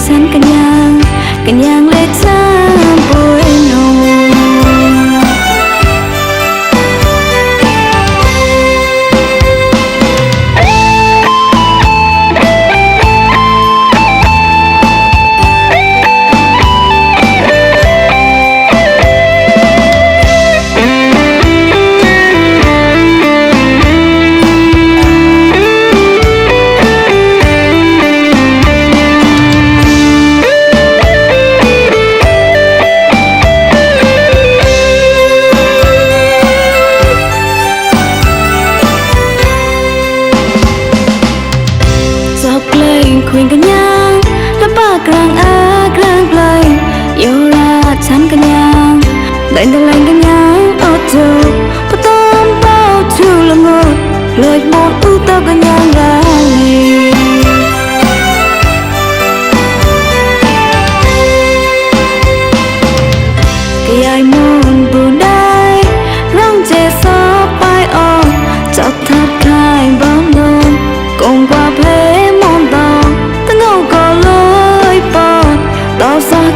chân cả nhang lệ chân bồi nồng khuyên cả nhang đã ba càng play yêu ra chán cả nhang đành đành lành cả nhang ở đâu có tôm bao chu là một lời một ưu tơ cả nhang ra lì cái ai muốn buồn đây rong chè xóa bay on chợt thật khai bóng nôn cùng qua play môn tàu tao ngâu có lối bỏ tao xa